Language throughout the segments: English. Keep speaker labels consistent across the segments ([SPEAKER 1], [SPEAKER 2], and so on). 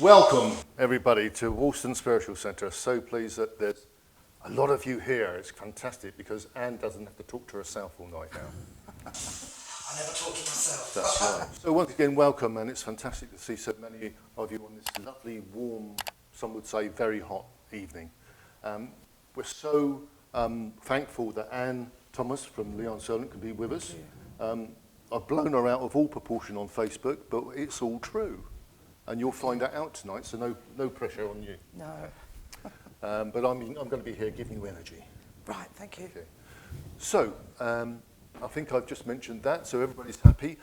[SPEAKER 1] Welcome, everybody, to Woolston Spiritual Centre. So pleased that there's a lot of you here. It's fantastic because Anne doesn't have to talk to herself all night now.
[SPEAKER 2] I never talk to myself.
[SPEAKER 1] That's right. So once again, welcome, and it's fantastic to see so many of you on this lovely, warm, some would say very hot evening. We're so thankful that Anne Thomas from Leon Solent can be with us. I've blown her out of all proportion on Facebook, but it's all true. And you'll find that out tonight, so no pressure on you.
[SPEAKER 2] No.
[SPEAKER 1] But I'm going to be here giving you energy.
[SPEAKER 2] Right, thank you.
[SPEAKER 1] Okay. So, I think I've just mentioned that, so everybody's happy.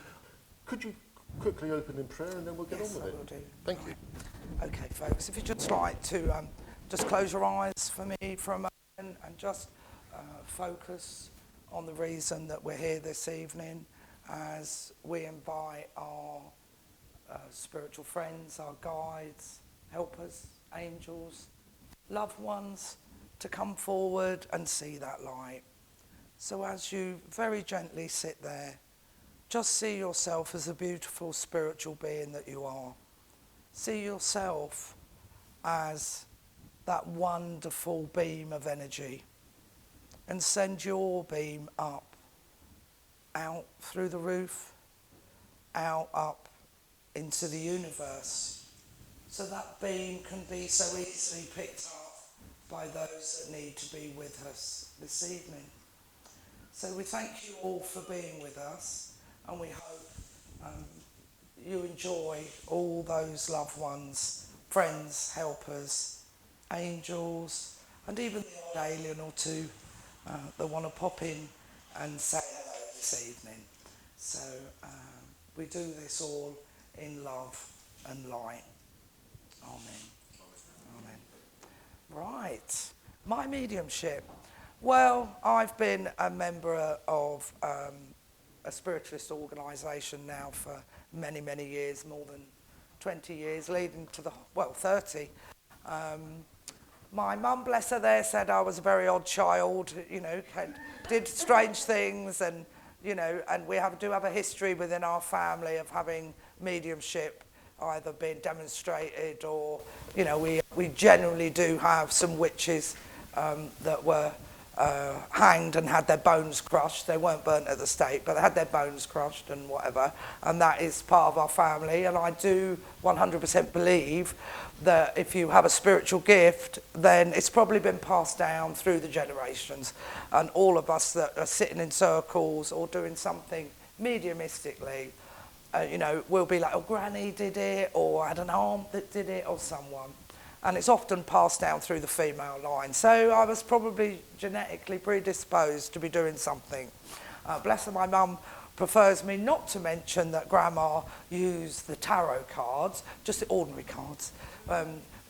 [SPEAKER 1] Could you quickly open in prayer and then we'll get on with it?
[SPEAKER 2] Yes, I will do.
[SPEAKER 1] Thank you.
[SPEAKER 2] Okay, folks, if you'd just like to just close your eyes for me for a moment and just focus on the reason that we're here this evening as we invite our spiritual friends, our guides, helpers, angels, loved ones to come forward and see that light. So as you very gently sit there, just see yourself as a beautiful spiritual being that you are. See yourself as that wonderful beam of energy and send your beam up, out through the roof, out, up into the universe, so that beam can be so easily picked up by those that need to be with us this evening. So we thank you all for being with us, and we hope you enjoy all those loved ones, friends, helpers, angels, and even the odd alien or two that want to pop in and say hello this evening. So we do this all in love and light. Amen. Amen. Right. My mediumship. Well, I've been a member of a spiritualist organisation now for many, many years, more than 20 years, leading to 30. My mum, bless her there, said I was a very odd child, did strange things, and and we do have a history within our family of having mediumship either being demonstrated or, we generally do have some witches that were hanged and had their bones crushed. They weren't burnt at the stake, but they had their bones crushed and whatever, and that is part of our family. And I do 100% believe that if you have a spiritual gift, then it's probably been passed down through the generations, and all of us that are sitting in circles or doing something mediumistically, we'll be like, oh, Granny did it, or I had an aunt that did it, or someone. And it's often passed down through the female line. So I was probably genetically predisposed to be doing something. Bless her, my mum prefers me not to mention that Grandma used the tarot cards, just the ordinary cards,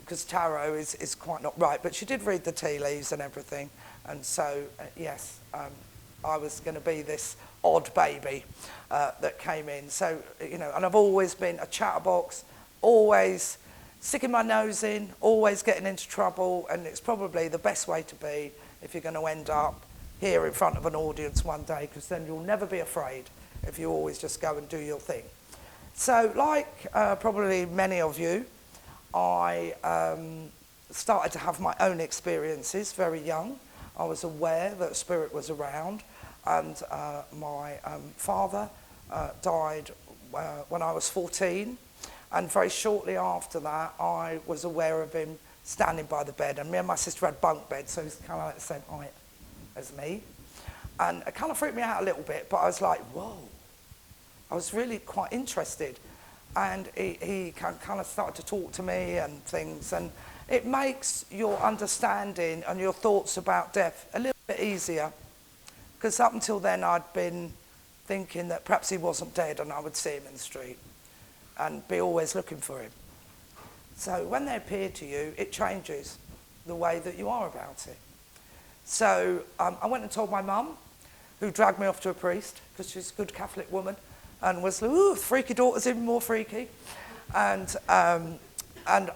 [SPEAKER 2] because tarot is quite not right. But she did read the tea leaves and everything. And so, yes, I was going to be this odd baby that came in. So, and I've always been a chatterbox, always sticking my nose in, always getting into trouble, and it's probably the best way to be if you're going to end up here in front of an audience one day, because then you'll never be afraid if you always just go and do your thing. So, like probably many of you, I started to have my own experiences very young. I was aware that spirit was around, and my father died when I was 14, and very shortly after that I was aware of him standing by the bed, and me and my sister had bunk beds, so he was kind of like the same height as me, and it kind of freaked me out a little bit, but I was like, whoa, I was really quite interested, and he kind of started to talk to me and things, and it makes your understanding and your thoughts about death a little bit easier, because up until then I'd been thinking that perhaps he wasn't dead and I would see him in the street and be always looking for him. So when they appear to you, it changes the way that you are about it. So I went and told my mum, who dragged me off to a priest, because she's a good Catholic woman, and was, ooh, freaky daughter's even more freaky. And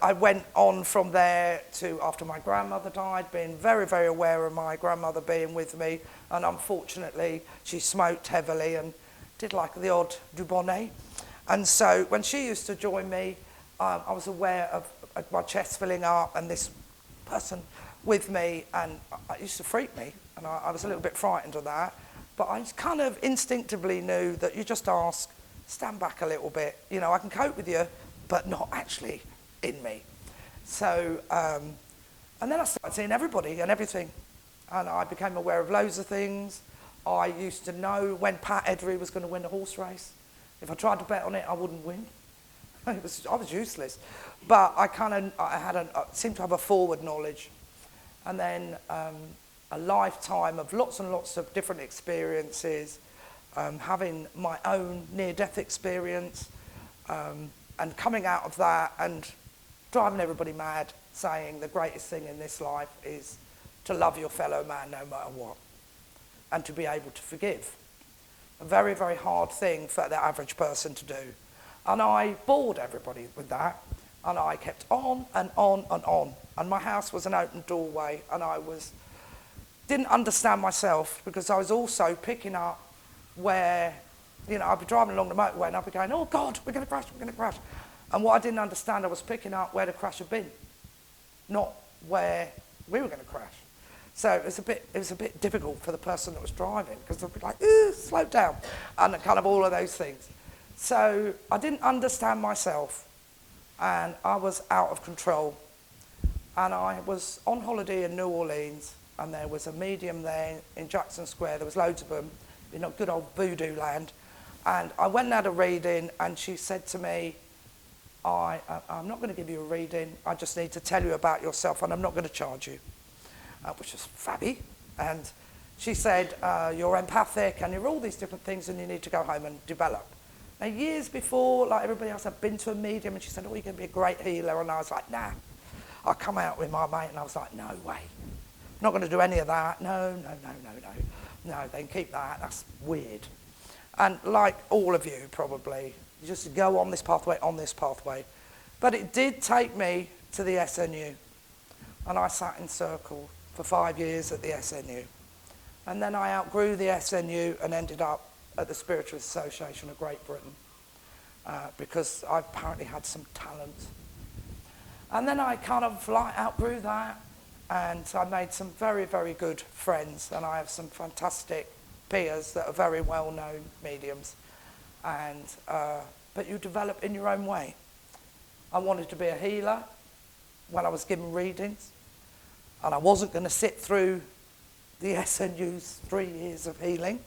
[SPEAKER 2] I went on from there to, after my grandmother died, being very, very aware of my grandmother being with me. And unfortunately, she smoked heavily and did like the odd Dubonnet. And so when she used to join me, I was aware of my chest filling up and this person with me, and it used to freak me, and I was a little bit frightened of that. But I kind of instinctively knew that you just ask, stand back a little bit. You know, I can cope with you, but not actually in me. So, and then I started seeing everybody and everything. And I became aware of loads of things. I used to know when Pat Eddery was going to win a horse race. If I tried to bet on it, I wouldn't win. I was useless. But I seemed to have a forward knowledge. And then a lifetime of lots and lots of different experiences, having my own near-death experience, and coming out of that and driving everybody mad, saying the greatest thing in this life is to love your fellow man no matter what, and to be able to forgive. A very, very hard thing for the average person to do. And I bored everybody with that, and I kept on and on and on. And my house was an open doorway, and didn't understand myself, because I was also picking up where, you know, I'd be driving along the motorway and I'd be going, oh God, we're going to crash, we're going to crash. And what I didn't understand, I was picking up where the crash had been, not where we were going to crash. So it was a bit difficult for the person that was driving, because they'd be like, slow down, and kind of all of those things. So I didn't understand myself, and I was out of control. And I was on holiday in New Orleans, and there was a medium there in Jackson Square. There was loads of them in a good old voodoo land. And I went and had a reading, and she said to me, I'm not going to give you a reading. I just need to tell you about yourself, and I'm not going to charge you, which was fabby. And she said, you're empathic, and you're all these different things, and you need to go home and develop. Now, years before, like everybody else, I'd been to a medium, and she said, oh, you're going to be a great healer. And I was like, nah. I come out with my mate, and I was like, no way. I'm not going to do any of that. No. No, then keep that. That's weird. And like all of you, probably, you just go on this pathway. But it did take me to the SNU. And I sat in circle for 5 years at the SNU. And then I outgrew the SNU and ended up at the Spiritualist Association of Great Britain, because I apparently had some talent. And then I kind of outgrew that, and I made some very, very good friends, and I have some fantastic peers that are very well-known mediums. And but you develop in your own way. I wanted to be a healer when I was given readings, and I wasn't going to sit through the SNU's 3 years of healing.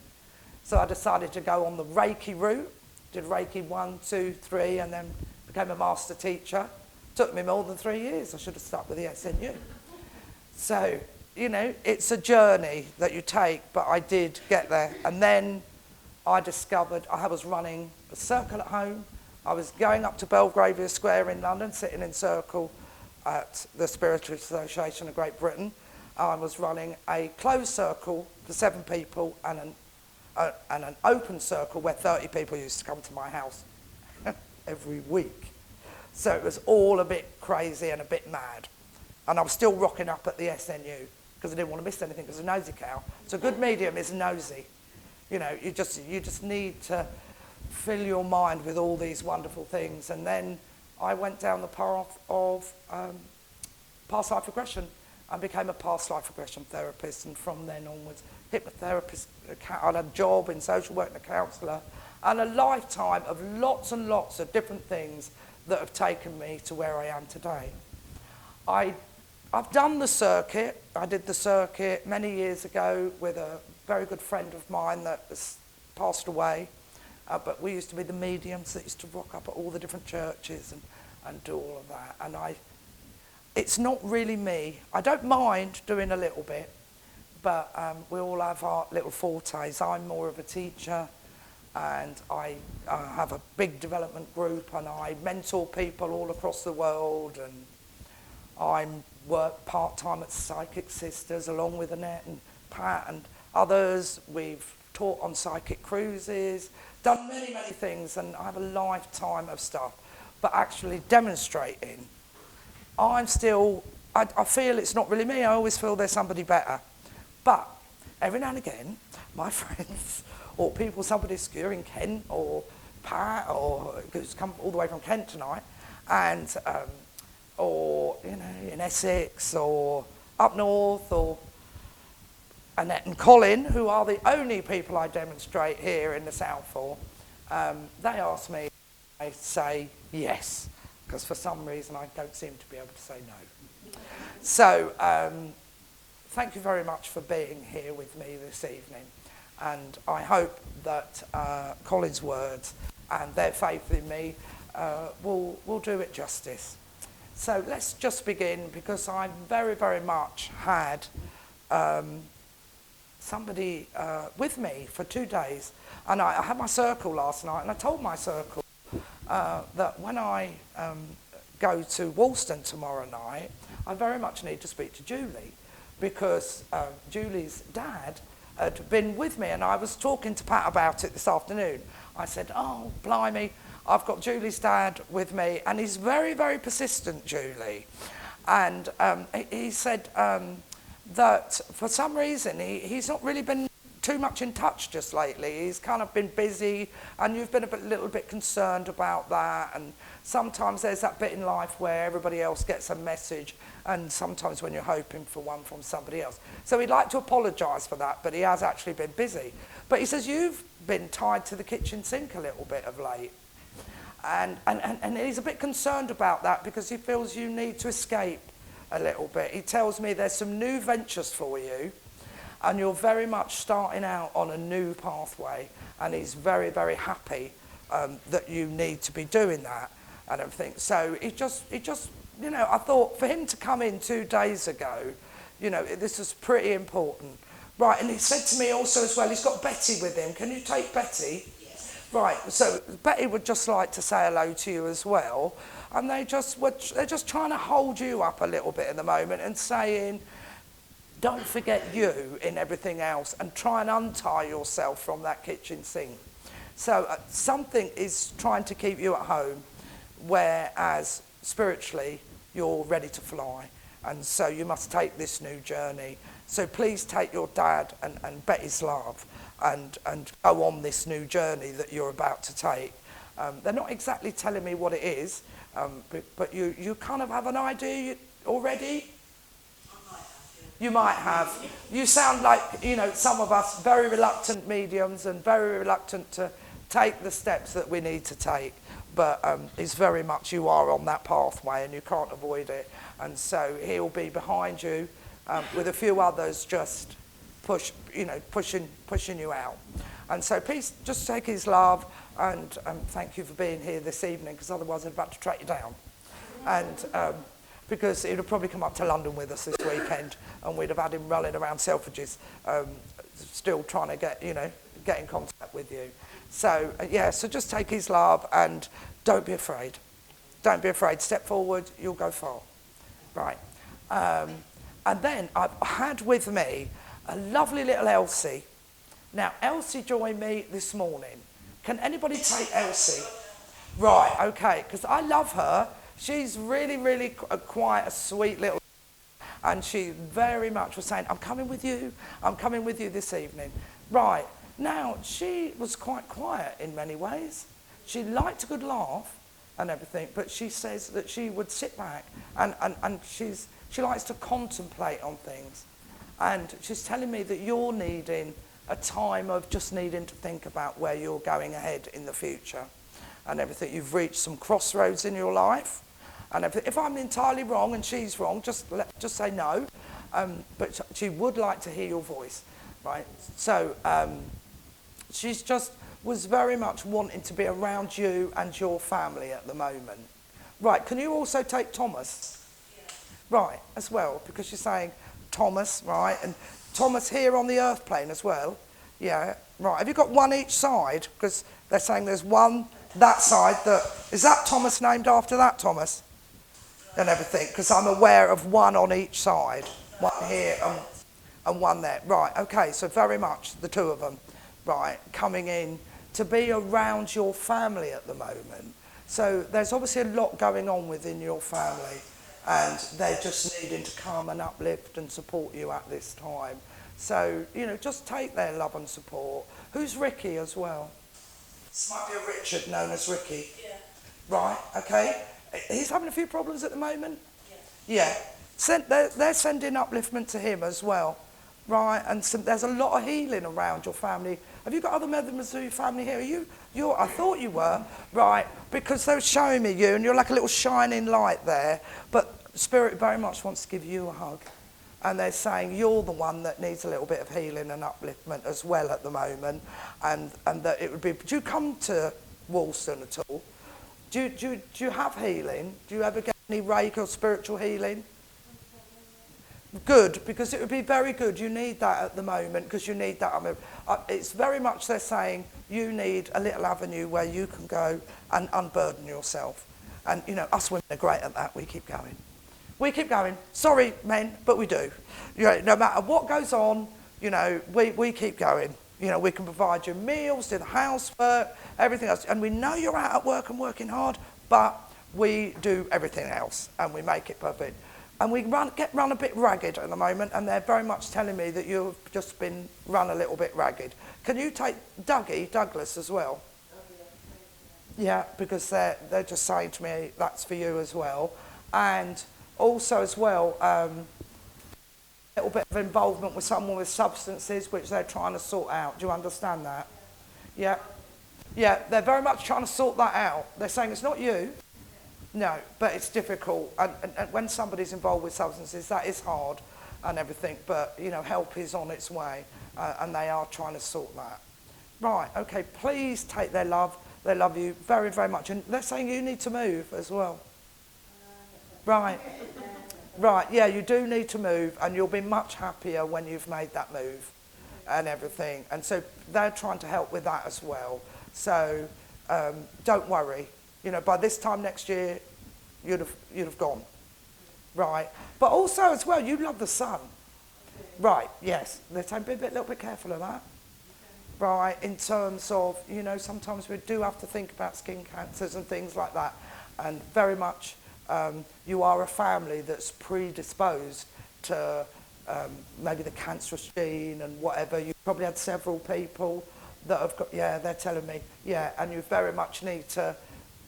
[SPEAKER 2] So I decided to go on the Reiki route, did Reiki 1, 2, 3, and then became a master teacher. Took me more than 3 years. I should have stuck with the SNU. So, you know, it's a journey that you take, but I did get there. And then I discovered I was running a circle at home. I was going up to Belgravia Square in London, sitting in circle at the Spiritual Association of Great Britain. I was running a closed circle for 7 people and an open circle where 30 people used to come to my house every week. So it was all a bit crazy and a bit mad. And I was still rocking up at the SNU because I didn't want to miss anything, because a nosy cow. So a good medium is nosy. You know, you just need to fill your mind with all these wonderful things. And then I went down the path of past life regression and became a past life regression therapist. And from then onwards, hypnotherapist, I had a job in social work and a counsellor, and a lifetime of lots and lots of different things that have taken me to where I am today. I've done the circuit. I did the circuit many years ago with a very good friend of mine that has passed away. But we used to be the mediums that used to rock up at all the different churches and do all of that. And it's not really me. I don't mind doing a little bit, but we all have our little fortes. I'm more of a teacher, and I have a big development group, and I mentor people all across the world, and I work part-time at Psychic Sisters along with Annette and Pat and others. We've taught on psychic cruises, done many, many things, and I have a lifetime of stuff. But actually demonstrating, I feel it's not really me. I always feel there's somebody better. But every now and again, my friends or people, somebody skewing Kent or Pat or who's come all the way from Kent tonight, and or you know, in Essex or up north, or Annette and Colin, who are the only people I demonstrate here in the South for, they ask me, I say yes, because for some reason I don't seem to be able to say no. So thank you very much for being here with me this evening, and I hope that Colin's words and their faith in me will do it justice. So let's just begin, because I very, very much had somebody with me for 2 days, and I had my circle last night, and I told my circle that when I go to Woolston tomorrow night, I very much need to speak to Julie, because Julie's dad had been with me, and I was talking to Pat about it this afternoon. I said, oh, blimey, I've got Julie's dad with me, and he's very, very persistent, Julie. And he said that for some reason he's not really been too much in touch just lately. He's kind of been busy, and you've been a little bit concerned about that. And sometimes there's that bit in life where everybody else gets a message, and sometimes when you're hoping for one from somebody else. So he'd like to apologise for that, but he has actually been busy. But he says, you've been tied to the kitchen sink a little bit of late. And he's a bit concerned about that, because he feels you need to escape a little bit. He tells me there's some new ventures for you, and you're very much starting out on a new pathway, and he's very, very happy that you need to be doing that and everything. So he just, you know, I thought for him to come in 2 days ago, you know, this is pretty important. Right, and he said to me also as well, he's got Betty with him. Can you take Betty? Yes. Right, so Betty would just like to say hello to you as well. And they're just trying to hold you up a little bit at the moment and saying, don't forget you in everything else, and try and untie yourself from that kitchen sink. So something is trying to keep you at home, whereas spiritually you're ready to fly. And so you must take this new journey. So please take your dad and Betty's love and go on this new journey that you're about to take. They're not exactly telling me what it is, but you kind of have an idea already? You might have. You sound like, you know, some of us very reluctant mediums and very reluctant to take the steps that we need to take. But it's very much you are on that pathway and you can't avoid it. And so he'll be behind you with a few others just pushing you out. And so please just take his love, and thank you for being here this evening, because otherwise I'd about to track you down. And because he'd have probably come up to London with us this weekend, and we'd have had him rolling around Selfridges, still trying to get in contact with you. So yeah, so just take his love and don't be afraid. Don't be afraid. Step forward, you'll go far. Right. And then I've had with me a lovely little Elsie. Now, Elsie joined me this morning. Can anybody take Elsie? Right, okay, because I love her. She's really, really quite a sweet little... And she very much was saying, I'm coming with you this evening. Right, now, she was quite quiet in many ways. She liked a good laugh and everything, but she says that she would sit back and she likes to contemplate on things. And she's telling me that you're needing a time of just needing to think about where you're going ahead in the future and everything. You've reached some crossroads in your life. And if I'm entirely wrong and she's wrong, just say no. But she would like to hear your voice, right? So she's just was very much wanting to be around you and your family at the moment. Right, can you also take Thomas? Yeah. Right, as well, because you're saying Thomas, right? And Thomas here on the earth plane as well. Yeah, right. Have you got one each side? Because they're saying there's one that side. Is that Thomas named after that Thomas? And everything, because I'm aware of one on each side. One here and one there. Right, okay, so very much the two of them, right, coming in to be around your family at the moment. So there's obviously a lot going on within your family, and they're just needing to come and uplift and support you at this time. So, just take their love and support. Who's Ricky as well? This might be a Richard known as Ricky. Yeah. Right, okay. He's having a few problems at the moment? Yeah. They're sending upliftment to him as well, right? And there's a lot of healing around your family. Have you got other members of your family here? I thought you were, right? Because they were showing me you, and you're like a little shining light there. But Spirit very much wants to give you a hug. And they're saying you're the one that needs a little bit of healing and upliftment as well at the moment. And that it would be, do you come to Woolston at all? Do you have healing? Do you ever get any Reiki or spiritual healing? Good, because it would be very good. You need that at the moment, because you need that. I mean, it's very much they're saying you need a little avenue where you can go and unburden yourself. And, you know, us women are great at that. We keep going. We keep going. Sorry, men, but we do. You know, no matter what goes on, you know, we keep going. You know, we can provide you meals, do the housework, everything else. And we know you're out at work and working hard, but we do everything else and we make it perfect. And we get run a bit ragged at the moment, and they're very much telling me that you've just been run a little bit ragged. Can you take Douglas as well? Yeah, because they're just saying to me that's for you as well. And also as well, a little bit of involvement with someone with substances, which they're trying to sort out. Do you understand that? Yeah. Yeah, they're very much trying to sort that out. They're saying it's not you. No, but it's difficult. And when somebody's involved with substances, that is hard and everything. But, you know, help is on its way. And they are trying to sort that. Right, okay, please take their love. They love you very, very much. And they're saying you need to move as well. Right. Right, yeah, you do need to move, and you'll be much happier when you've made that move and everything. And so they're trying to help with that as well. So don't worry. You know, by this time next year, you'd have gone. Right. But also as well, you love the sun. Right, yes. They're saying be a little bit careful of that. Right, in terms of, you know, sometimes we do have to think about skin cancers and things like that. And very much you are a family that's predisposed to maybe the cancerous gene and whatever. You've probably had several people that have got, yeah, they're telling me, yeah, and you very much need to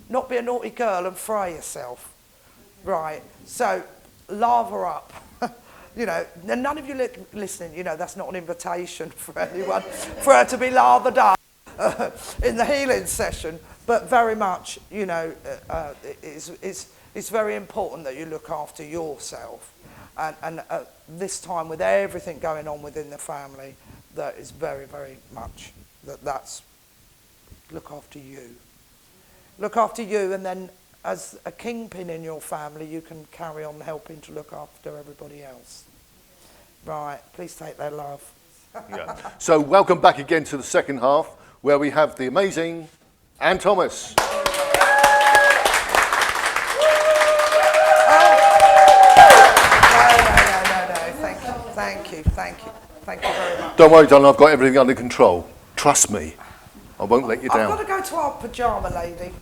[SPEAKER 2] not be a naughty girl and fry yourself. Right, so lava up. You know, and none of you listening, you know, that's not an invitation for anyone for her to be lathered up in the healing session. But very much, you know, it's very important that you look after yourself. And this time, with everything going on within the family, that is very, very much that's look after you. Look after you, and then as a kingpin in your family, you can carry on helping to look after everybody else. Right, please take their love.
[SPEAKER 1] Yeah. So welcome back again to the second half, where we have the amazing Anne Thomas.
[SPEAKER 2] No. Thank you very much.
[SPEAKER 1] Don't worry, darling, I've got everything under control. Trust me, I won't let you down.
[SPEAKER 2] I've got to go to our pyjama lady.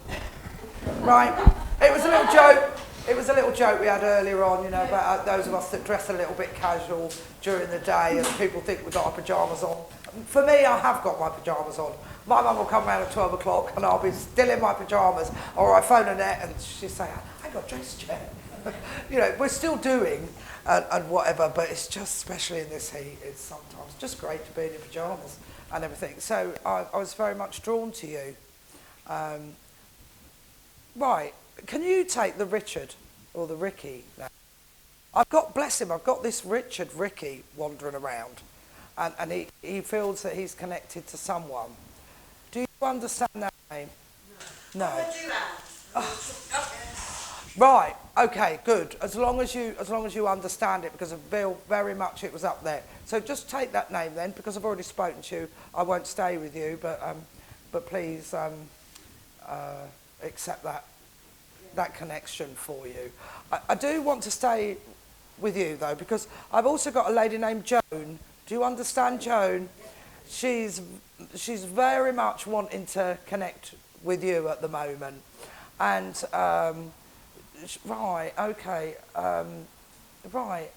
[SPEAKER 2] Right, it was a little joke. It was a little joke we had earlier on, you know, about those of us that dress a little bit casual during the day and people think we've got our pyjamas on. For me, I have got my pyjamas on. My mum will come round at 12 o'clock and I'll be still in my pyjamas, or I phone Annette and she'll say, I got dressed yet. You know, we're still doing and whatever, but it's just, especially in this heat, it's sometimes just great to be in your pyjamas and everything. So I was very much drawn to you. Right, can you take the Richard or the Ricky now? I've got, bless him, I've got this Richard Ricky wandering around, and he feels that he's connected to someone. Do you understand that name? No. Right, okay, good. As long as you understand it, because I feel very much it was up there. So just take that name then, because I've already spoken to you. I won't stay with you, but please accept that connection for you. I do want to stay with you though, because I've also got a lady named Joan. Do you understand Joan? She's very much wanting to connect with you at the moment, and right, okay, right.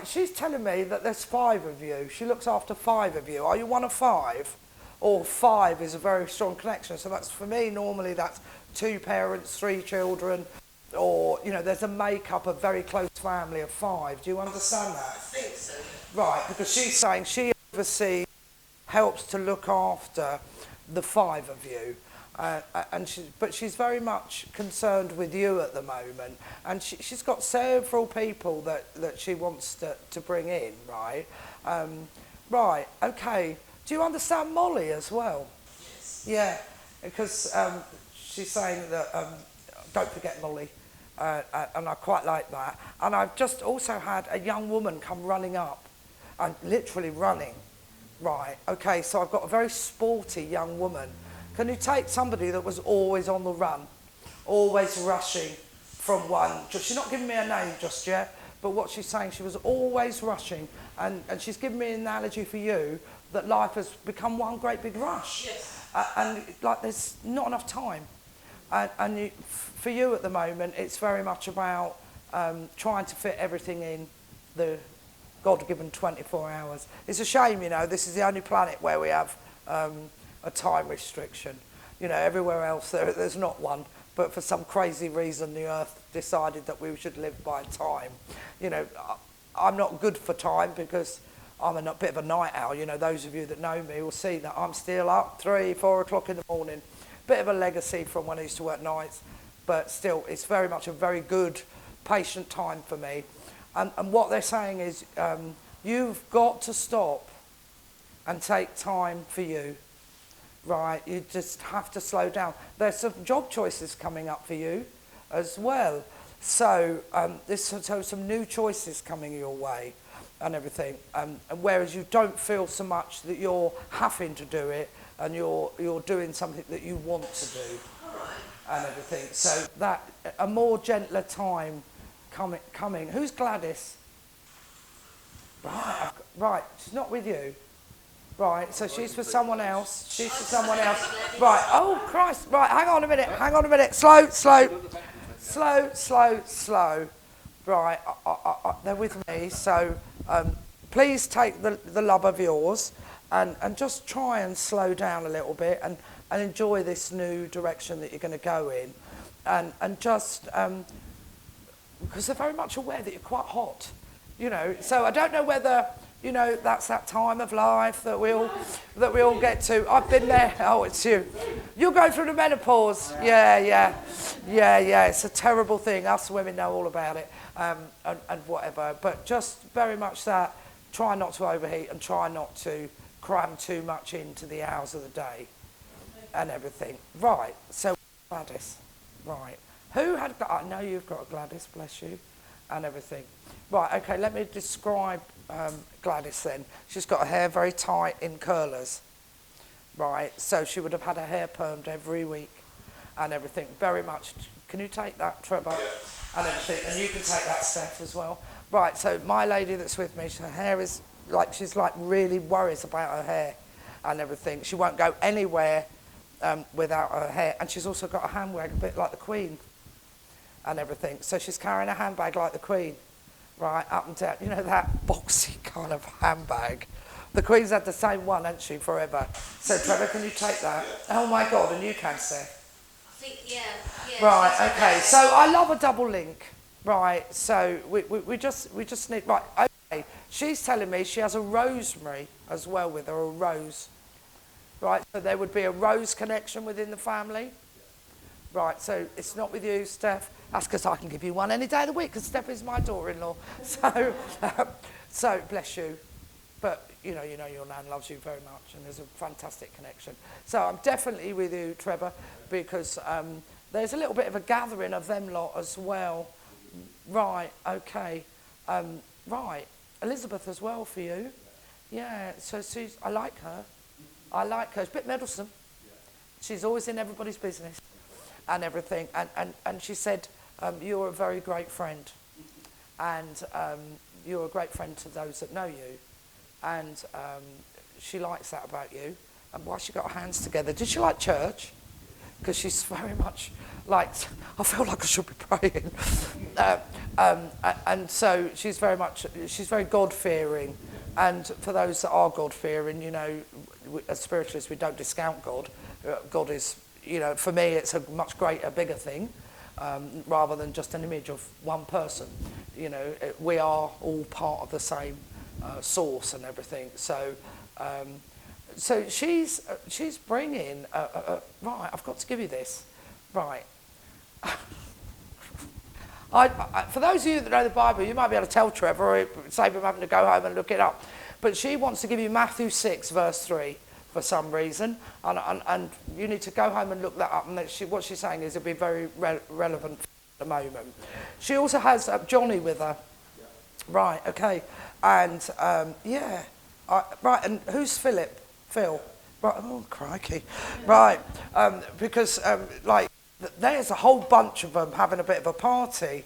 [SPEAKER 2] She's telling me that there's 5 of you. She looks after 5 of you. Are you one of 5? Or 5 is a very strong connection. So that's, for me, normally that's 2 parents, 3 children, or, you know, there's a makeup of very close family of 5. Do you understand that?
[SPEAKER 3] I think so.
[SPEAKER 2] Right, because she's saying she oversees, helps to look after the 5 of you. But she's very much concerned with you at the moment, and she's got several people that she wants to bring in, right? Right, okay. Do you understand Molly as well?
[SPEAKER 3] Yes.
[SPEAKER 2] Yeah, because she's saying that don't forget Molly, and I quite like that. And I've just also had a young woman come running up, and literally running. Right, okay, so I've got a very sporty young woman. Can you take somebody that was always on the run, always rushing from one? She's not giving me a name just yet, but what she's saying, she was always rushing, and she's given me an analogy for you that life has become one great big rush.
[SPEAKER 3] Yes.
[SPEAKER 2] And like there's not enough time. And for you at the moment, it's very much about trying to fit everything in the God-given 24 hours. It's a shame, you know, this is the only planet where we have a time restriction. You know, everywhere else there's not one, but for some crazy reason the Earth decided that we should live by time. You know, I'm not good for time because I'm a bit of a night owl. You know, those of you that know me will see that I'm still up 3, 4 o'clock in the morning. Bit of a legacy from when I used to work nights, but still it's very much a very good patient time for me. And what they're saying is you've got to stop and take time for you. Right, you just have to slow down. There's some job choices coming up for you as well. So there's some new choices coming your way and everything. And whereas you don't feel so much that you're having to do it and you're doing something that you want to do and everything. So that a more gentler time coming. Who's Gladys? Right, she's not with you. Right, so she's for someone else. She's for someone else. Right, oh Christ. Right, hang on a minute. Slow. Right, they're with me. So please take the love of yours and just try and slow down a little bit and enjoy this new direction that you're going to go in. And just, because they're very much aware that you're quite hot, you know. So I don't know whether... You know, that's that time of life that we all get to. I've been there. Oh, it's you. You go through the menopause. Yeah. It's a terrible thing. Us women know all about it and whatever. But just very much that. Try not to overheat and try not to cram too much into the hours of the day and everything. Right. So Gladys. Right. Who had? I know you've got a Gladys. Bless you, and everything. Right. Okay. Let me describe. Gladys then. She's got her hair very tight in curlers, right? So she would have had her hair permed every week and everything. Very much. Can you take that, Trevor? And everything. And you can take that, Steph, as well. Right, so my lady that's with me, her hair is like, she's like really worries about her hair and everything. She won't go anywhere without her hair. And she's also got a handbag a bit like the Queen and everything. So she's carrying a handbag like the Queen. Right, up and down. You know, that boxy kind of handbag. The Queen's had the same one, hasn't she, forever? So, Trevor, can you take that? Oh, my God, and you can, Seth.
[SPEAKER 3] I think, yeah.
[SPEAKER 2] Right, okay. So, I love a double link. Right, so we just need... Right, okay. She's telling me she has a rosemary as well with her, a rose. Right, so there would be a rose connection within the family. Right, so it's not with you, Steph. That's because I can give you one any day of the week, because Steph is my daughter-in-law. So bless you. But you know your nan loves you very much, and there's a fantastic connection. So I'm definitely with you, Trevor, because there's a little bit of a gathering of them lot as well. Right, okay. Right, Elizabeth as well for you. Yeah, so I like her. She's a bit meddlesome. She's always in everybody's business and everything. And she said, you're a very great friend. And you're a great friend to those that know you. And she likes that about you. And why she got her hands together. Did she like church? Because she's very much like, I feel like I should be praying. And so she's very God-fearing. And for those that are God-fearing, you know, as spiritualists, we don't discount God. God is, you know, for me, it's a much greater, bigger thing, rather than just an image of one person. You know, we are all part of the same source and everything. So, so she's bringing. Right, I've got to give you this. Right. For those of you that know the Bible, you might be able to tell Trevor, or save him having to go home and look it up. But she wants to give you Matthew 6, verse 3, for some reason. And you need to go home and look that up. And what she's saying is it'll be very relevant at the moment. She also has Johnny with her. Yeah. Right, okay. And, yeah. Right, and who's Philip? Phil? Right, oh, crikey. Right, because, like, there's a whole bunch of them having a bit of a party.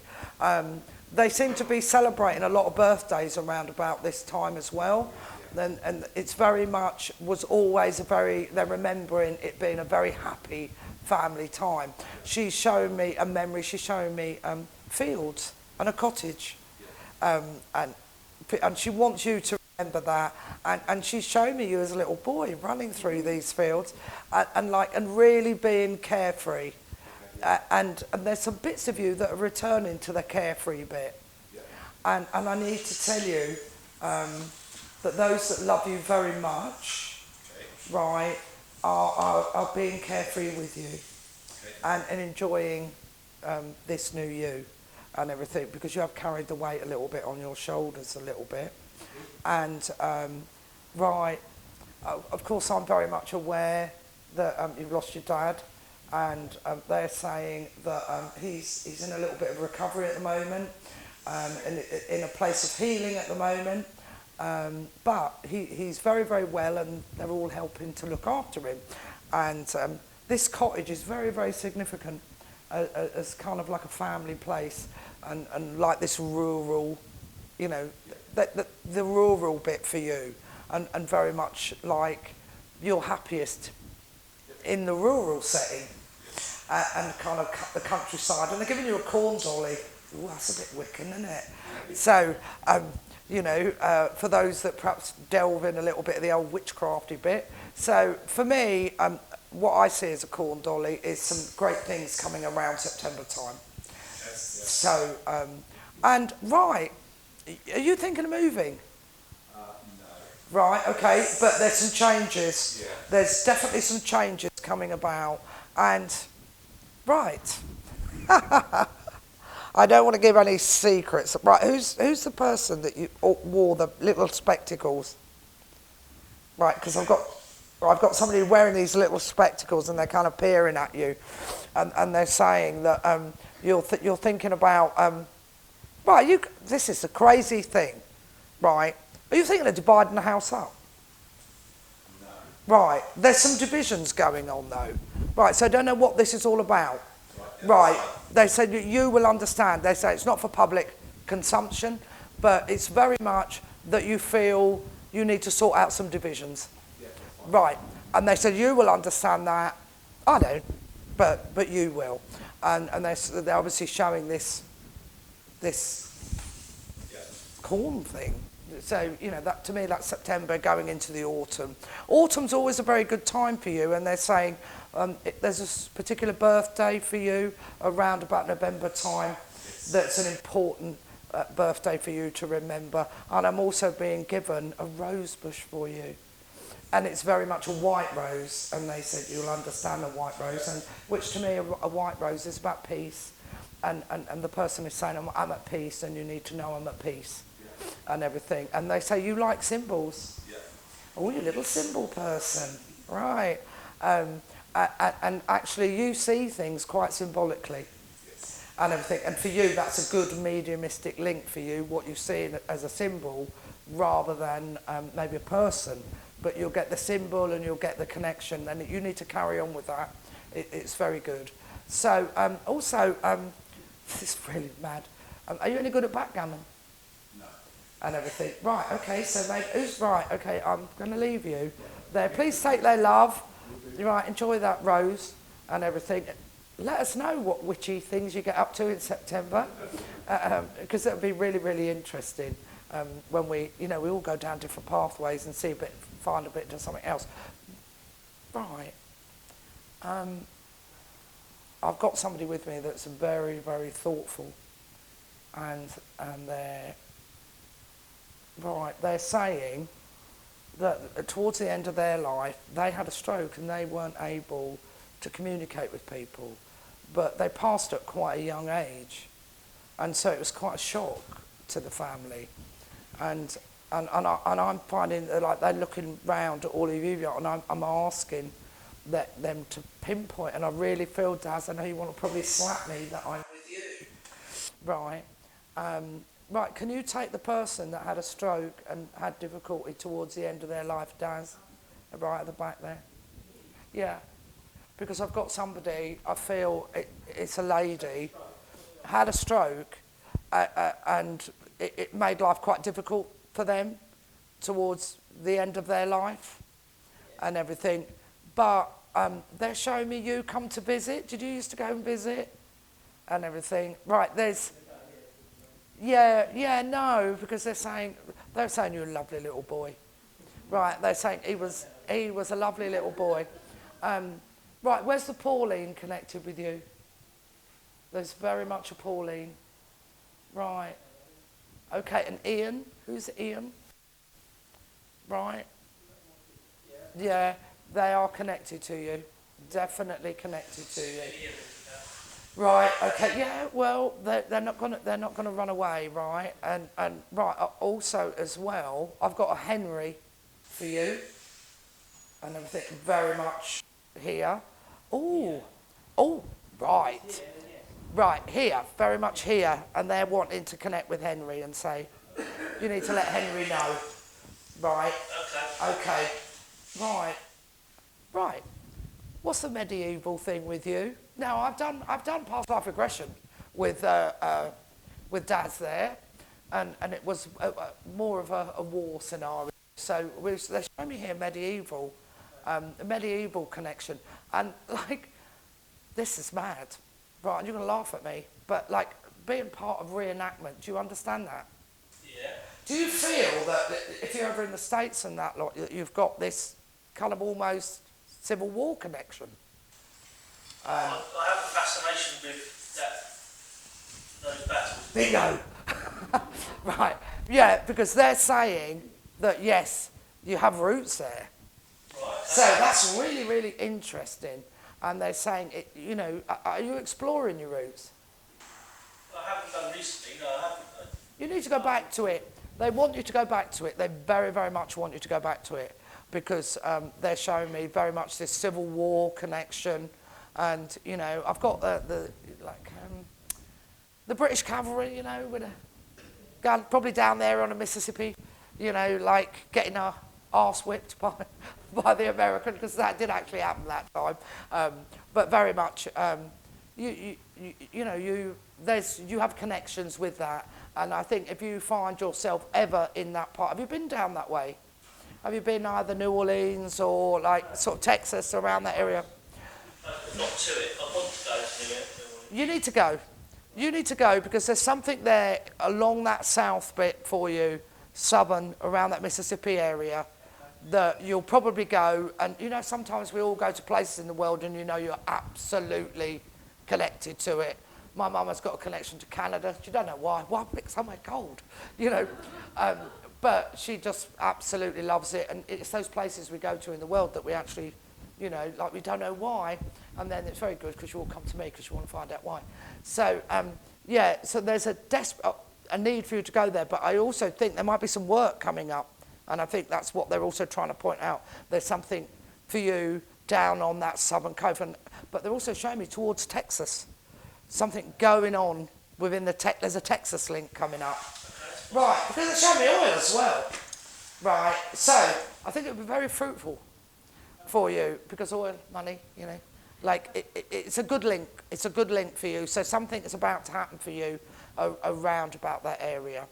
[SPEAKER 2] They seem to be celebrating a lot of birthdays around about this time as well. And it's very much, was always they're remembering it being a very happy family time. She's showing me a memory, she's showing me fields and a cottage. And she wants you to remember that. And she's showing me you as a little boy running through these fields and really being carefree. And there's some bits of you that are returning to the carefree bit. Yeah. And I need to tell you that those that love you very much, okay, right, are being carefree with you, okay, and enjoying this new you and everything, because you have carried the weight a little bit on your shoulders a little bit. And, right, of course I'm very much aware that you've lost your dad. And they're saying that he's in a little bit of recovery at the moment, in a place of healing at the moment, but he's very, very well, and they're all helping to look after him. And this cottage is very, very significant as kind of like a family place, and like this rural, you know, the rural bit for you, and very much like you're happiest in the rural setting. And kind of the countryside, and they're giving you a corn dolly. Ooh, that's a bit Wiccan, isn't it? So, you know, for those that perhaps delve in a little bit of the old witchcrafty bit. So, for me, what I see as a corn dolly is some great things coming around September time. Yes. So, and right, are you thinking of moving?
[SPEAKER 3] No.
[SPEAKER 2] Right, okay, but there's some changes.
[SPEAKER 3] Yeah.
[SPEAKER 2] There's definitely some changes coming about, and right. I don't want to give any secrets. Right, who's the person that you wore the little spectacles? Right, because I've got somebody wearing these little spectacles, and they're kind of peering at you, and they're saying that you're thinking about right. This is the crazy thing, right? Are you thinking of dividing the house up?
[SPEAKER 3] No.
[SPEAKER 2] Right, there's some divisions going on though. Right, so I don't know what this is all about. Right, they said you will understand. They say it's not for public consumption, but it's very much that you feel you need to sort out some divisions.
[SPEAKER 3] Yeah,
[SPEAKER 2] right, and they said you will understand that. I don't, but you will. And they're obviously showing this corn thing. So, you know, that to me, that's September going into the autumn. Autumn's always a very good time for you, and they're saying there's a particular birthday for you around about November time that's an important birthday for you to remember. And I'm also being given a rose bush for you. And it's very much a white rose, and they said you'll understand a white rose, and which to me a white rose is about peace. And the person is saying, I'm at peace, and you need to know I'm at peace. And everything, and they say you like symbols.
[SPEAKER 3] Yeah.
[SPEAKER 2] Oh, you little symbol person, right? And actually, you see things quite symbolically,
[SPEAKER 3] Yes.
[SPEAKER 2] and everything. And for you, that's a good mediumistic link for you. What you see as a symbol, rather than maybe a person, but you'll get the symbol and you'll get the connection, and you need to carry on with that. It's very good. So also, this is really mad. Are you any good at backgammon? And everything. Right, okay, so who's right? Okay, I'm going to leave you there. Please take their love. Right, enjoy that rose and everything. Let us know what witchy things you get up to in September, because that would be really, really interesting when we all go down different pathways and find a bit of something else. Right. I've got somebody with me that's very, very thoughtful, and they're saying that towards the end of their life, they had a stroke and they weren't able to communicate with people, but they passed at quite a young age, and so it was quite a shock to the family, and I'm finding that, like, they're looking round at all of you, and I'm asking them to pinpoint, and I really feel, Daz, I know you want to probably slap me that I'm with you, right? Right, can you take the person that had a stroke and had difficulty towards the end of their life, Daz? Right at the back there. Yeah, because I've got somebody, I feel it's a lady, had a stroke, and it made life quite difficult for them towards the end of their life and everything. But they're showing me you come to visit. Did you used to go and visit and everything? Right, there's... Yeah, no, because they're saying you're a lovely little boy. Right, they're saying he was a lovely little boy. Right, where's the Pauline connected with you? There's very much a Pauline. Right. Okay, and Ian? Who's Ian? Right. Yeah, they are connected to you. Definitely connected to you. Right. Okay. Yeah. Well, they're not gonna run away, right? And right. Also, as well, I've got a Henry for you, and everything very much here. Oh. Right. Right here, very much here, and they're wanting to connect with Henry and say, you need to let Henry know. Right. Okay. Right. What's the medieval thing with you? Now, I've done past life regression with Daz there, and it was more of a war scenario. So they're showing me here medieval, a medieval connection, and like, this is mad, right? You're gonna laugh at me, but like being part of reenactment, do you understand that?
[SPEAKER 4] Yeah.
[SPEAKER 2] Do you feel that if you're ever in the States and that lot, you've got this kind of almost Civil War connection?
[SPEAKER 4] I have a fascination with those battles.
[SPEAKER 2] Bingo. Right. Yeah, because they're saying that yes, you have roots there.
[SPEAKER 4] Right.
[SPEAKER 2] So that's really, really interesting. And they're saying, are you exploring your roots?
[SPEAKER 4] I haven't done recently. No, I haven't.
[SPEAKER 2] You need to go back to it. They want you to go back to it. They very, very much want you to go back to it because they're showing me very much this Civil War connection. And, I've got the British cavalry, with a gun, probably down there on the Mississippi, getting our arse whipped by the Americans, because that did actually happen that time. But very much, you have connections with that. And I think if you find yourself ever in that part, have you been down that way? Have you been either New Orleans or sort of Texas, around that area?
[SPEAKER 4] Not to it. I want to go to New Orleans.
[SPEAKER 2] You need to go. You need to go because there's something there along that south bit for you, southern, around that Mississippi area, that you'll probably go. And, sometimes we all go to places in the world and you're absolutely connected to it. My mum has got a connection to Canada. She don't know why. Why pick somewhere cold? But she just absolutely loves it. And it's those places we go to in the world that we actually, we don't know why. And then it's very good because you all come to me because you want to find out why. So, so there's a need for you to go there. But I also think there might be some work coming up. And I think that's what they're also trying to point out. There's something for you down on that southern coast. But they're also showing me towards Texas. Something going on within there's a Texas link coming up. Right, because they're showing me oil as well. Right, so I think it would be very fruitful for you because oil, money, it's a good link. It's a good link for you. So something is about to happen for you around about that area.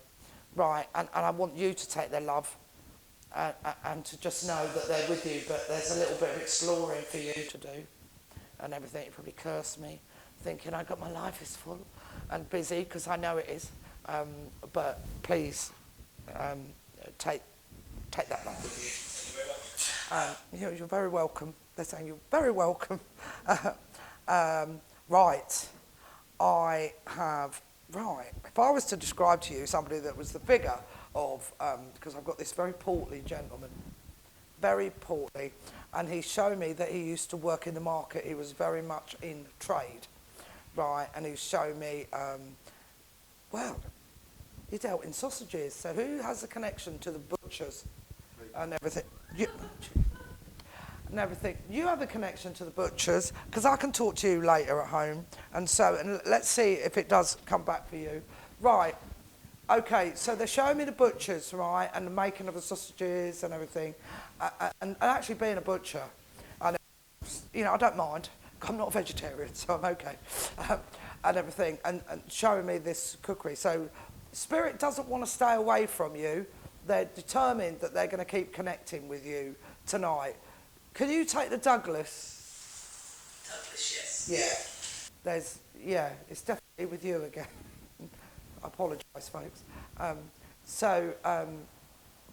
[SPEAKER 2] Right, and I want you to take their love and to just know that they're with you, but there's a little bit of exploring for you to do and everything. You probably curse me, thinking my life is full and busy, because I know it is. But please take that love with you. You're very welcome. They're saying you're very welcome. Right. I have, right, if I was to describe to you somebody that was the figure of, because I've got this very portly gentleman, very portly, and he's shown me that he used to work in the market. He was very much in trade, right, and he's shown me, well, he dealt in sausages, so who has a connection to the butchers and everything? You have a connection to the butchers, because I can talk to you later at home, and let's see if it does come back for you. Right, okay, so they're showing me the butchers, right, and the making of the sausages and everything, and actually being a butcher, and I don't mind. I'm not a vegetarian, so I'm okay, and everything, and showing me this cookery. So Spirit doesn't want to stay away from you. They're determined that they're going to keep connecting with you tonight. Can you take the Douglas?
[SPEAKER 4] Douglas, yes.
[SPEAKER 2] Yeah. It's definitely with you again. I apologise, folks.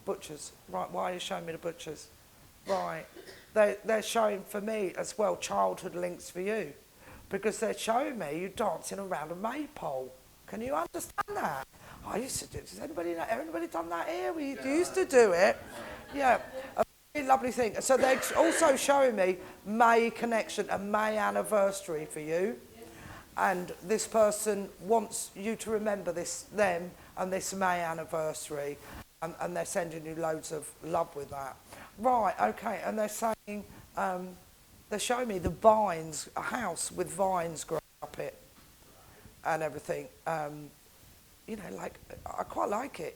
[SPEAKER 2] Butchers. Right, why are you showing me the butchers? Right. They're showing for me as well childhood links for you, because they're showing me you dancing around a maypole. Can you understand that? I used to do it. Has anybody done that here? We used to do it. Yeah. Lovely thing. So they're also showing me May connection, a May anniversary for you, and this person wants you to remember them and this May anniversary, and they're sending you loads of love with that. Right, okay, and they're saying, they're showing me the vines, a house with vines growing up it and everything. I quite like it,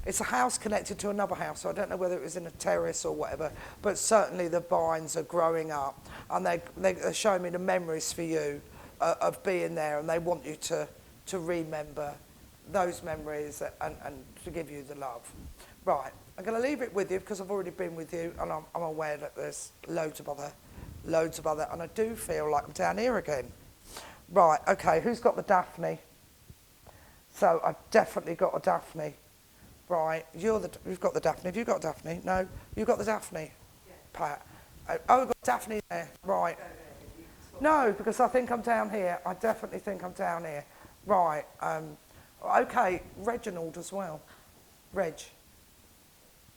[SPEAKER 2] It's a house connected to another house, so I don't know whether it was in a terrace or whatever, but certainly the vines are growing up, and they're showing me the memories for you of being there, and they want you to remember those memories and to give you the love. Right, I'm going to leave it with you because I've already been with you, and I'm aware that there's loads of other, and I do feel like I'm down here again. Right, okay, who's got the Daphne? So I've definitely got a Daphne. Right, you've got the Daphne. Have you got Daphne? No, you've got the Daphne? Yeah. Pat. Oh, we've got Daphne there. Right. No, because I think I'm down here. I definitely think I'm down here. Right. Okay, Reginald as well. Reg.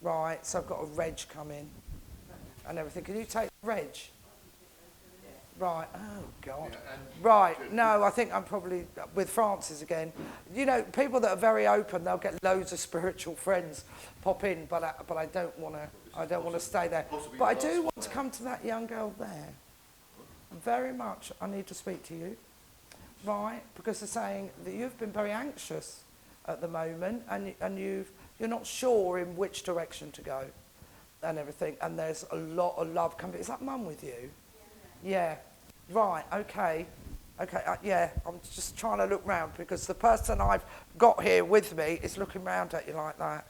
[SPEAKER 2] Right, so I've got a Reg come in and everything. Can you take Reg? Right, oh God. Yeah, right, no, I think I'm probably with Francis again. People that are very open, they'll get loads of spiritual friends pop in, but I don't want to stay there. But I do want to come to that young girl there. Very much, I need to speak to you, right? Because they're saying that you've been very anxious at the moment, and you're not sure in which direction to go, and everything. And there's a lot of love coming. Is that Mum with you? Yeah. Right, okay. Yeah, I'm just trying to look round because the person I've got here with me is looking round at you like that.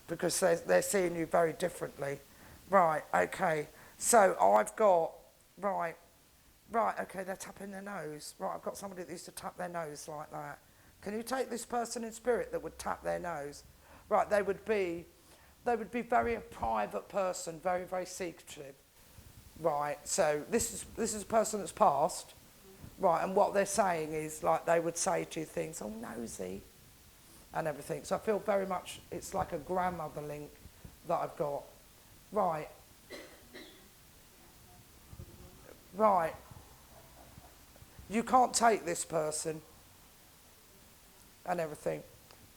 [SPEAKER 2] Because they're seeing you very differently. Right, okay. So I've got, right, okay, they're tapping their nose. Right, I've got somebody that used to tap their nose like that. Can you take this person in spirit that would tap their nose? Right, they would be very a private person, very, very secretive. Right, so this is a person that's passed, right, and what they're saying is, like, they would say to you things, oh, nosy, and everything. So I feel very much, it's like a grandmother link that I've got. Right. Right. You can't take this person and everything.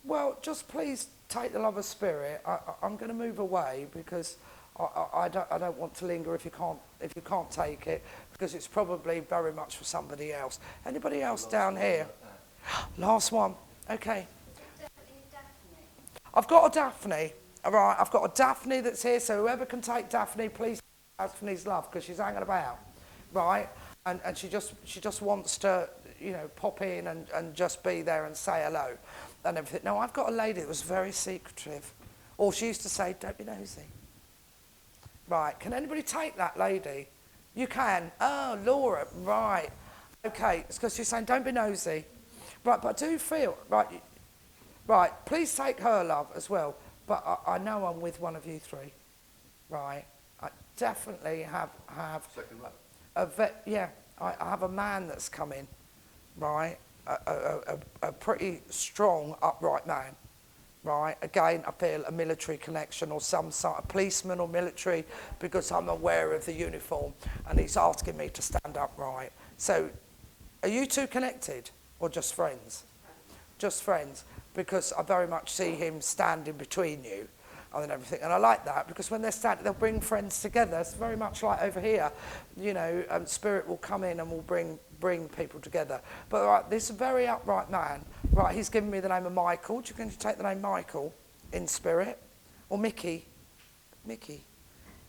[SPEAKER 2] Well, just please take the love of spirit. I'm going to move away because I don't want to linger if you can't take it, because it's probably very much for somebody else. Anybody else down here? Last one. Okay. I've got a Daphne. All right, I've got a Daphne that's here, so whoever can take Daphne, please take Daphne's love, because she's hanging about, right? And she just wants to, pop in and just be there and say hello and everything. Now, I've got a lady that was very secretive, or she used to say, don't be nosy. Right, can anybody take that lady? You can. Oh, Laura, right. Okay, it's because she's saying, don't be nosy. Right, but I do feel, right, please take her love as well. But I know I'm with one of you three. Right, I definitely have.
[SPEAKER 1] Second love.
[SPEAKER 2] I have a man that's coming, right? A pretty strong, upright man, right? Again, I feel a military connection or some sort of policeman or military because I'm aware of the uniform, and he's asking me to stand upright. So, are you two connected or just friends? Just friends, because I very much see him standing between you and everything, and I like that because when they're standing, they'll bring friends together. It's very much like over here, you know, spirit will come in and will bring people together. But right, this very upright man, right, he's given me the name of Michael. Do you going to take the name Michael in spirit? Or Mickey? Mickey.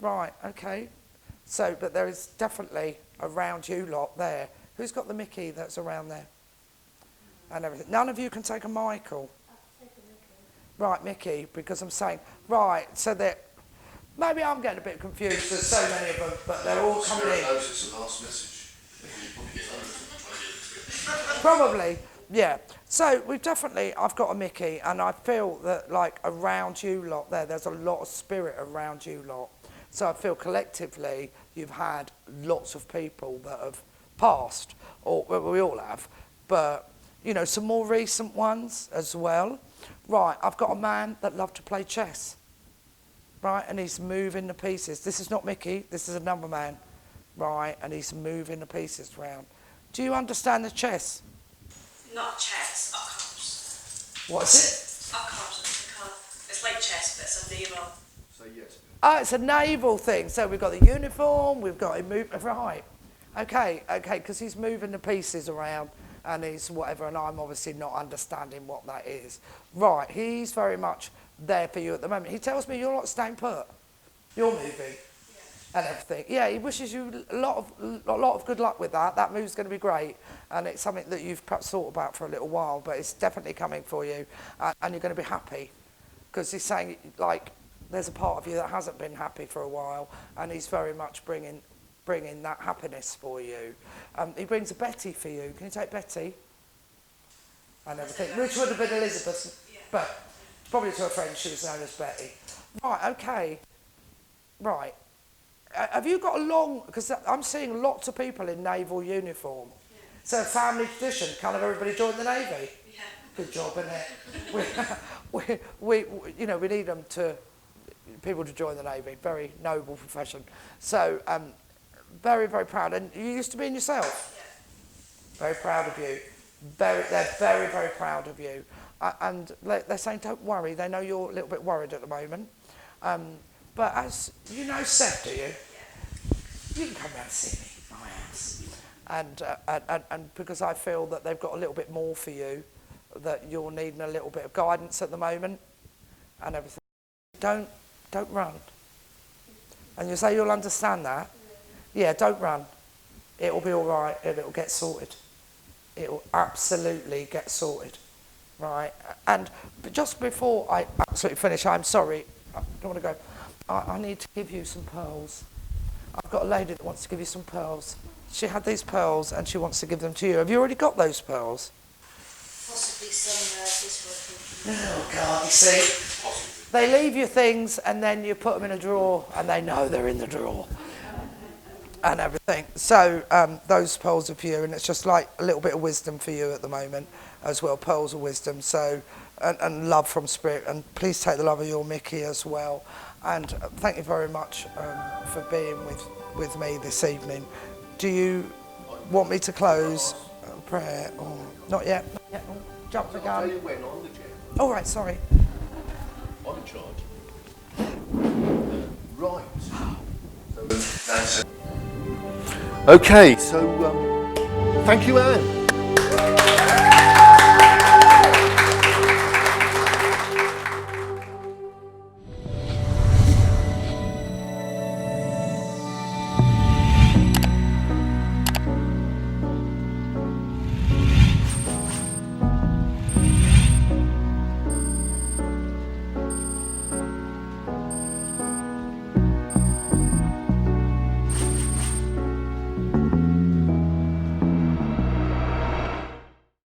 [SPEAKER 2] Right, okay. So, but there is definitely around you lot there. Who's got the Mickey that's around there? And everything. None of you can take a Michael. Right, Mickey, because I'm saying, right, so that maybe I'm getting a bit confused. There's so many of them, but they're all coming in. Probably, yeah. So we've definitely, I've got a Mickey, and I feel that like around you lot there's a lot of spirit around you lot. So I feel collectively you've had lots of people that have passed, or well, we all have, but you know, some more recent ones as well. Right, I've got a man that loved to play chess, right, and he's moving the pieces. This is not Mickey, this is another man, right, and he's moving the pieces around. Do you understand the chess?
[SPEAKER 5] Not chess, occult.
[SPEAKER 2] What is it?
[SPEAKER 5] Occult. It's like chess, but it's a naval.
[SPEAKER 3] Say yes.
[SPEAKER 2] Oh, it's a naval thing. So we've got the uniform, we've got him moving, right. Okay, because he's moving the pieces around and he's whatever, and I'm obviously not understanding what that is. Right, he's very much there for you at the moment. He tells me you're not staying put. You're moving. And everything. Yeah, he wishes you a lot of good luck with that. That move's going to be great, and it's something that you've perhaps thought about for a little while, but it's definitely coming for you, and you're going to be happy, because he's saying like there's a part of you that hasn't been happy for a while, and he's very much bringing that happiness for you. He brings a Betty for you. Can you take Betty? And everything, which would have been Elizabeth, but probably to her friend she was known as Betty. Right. Okay. Right. Have you got a long, because I'm seeing lots of people in naval uniform. Yeah. So family tradition, kind of everybody join the Navy?
[SPEAKER 5] Yeah.
[SPEAKER 2] Good job, isn't it? we need people to join the Navy. Very noble profession. So, very, very proud. And you used to be in yourself? Yeah. Very proud of you. They're very, very proud of you. And they're saying, don't worry. They know you're a little bit worried at the moment. But as you know Seth, do you? Yeah. You can come round and see me, my house. And because I feel that they've got a little bit more for you, that you're needing a little bit of guidance at the moment and everything. Don't run. And you say you'll understand that? Yeah, don't run. It'll be all right, it'll get sorted. It'll absolutely get sorted, right? And just before I absolutely finish, I'm sorry, I don't want to go. I need to give you some pearls. I've got a lady that wants to give you some pearls. She had these pearls and she wants to give them to you. Have you already got those pearls?
[SPEAKER 5] Possibly some this one.
[SPEAKER 2] Oh God, you see? They leave you things and then you put them in a drawer and they know they're in the drawer. And everything. So those pearls are for you, and it's just like a little bit of wisdom for you at the moment as well, pearls of wisdom. So, and love from Spirit. And please take the love of your Mickey as well. And thank you very much for being with me this evening. Do you want me to close prayer? Or not yet? Not yet. Oh, jump the gun.
[SPEAKER 3] When on the jet.
[SPEAKER 2] Oh, right, sorry.
[SPEAKER 3] On charge. Right. So that's it.
[SPEAKER 1] Okay, so thank you, Anne.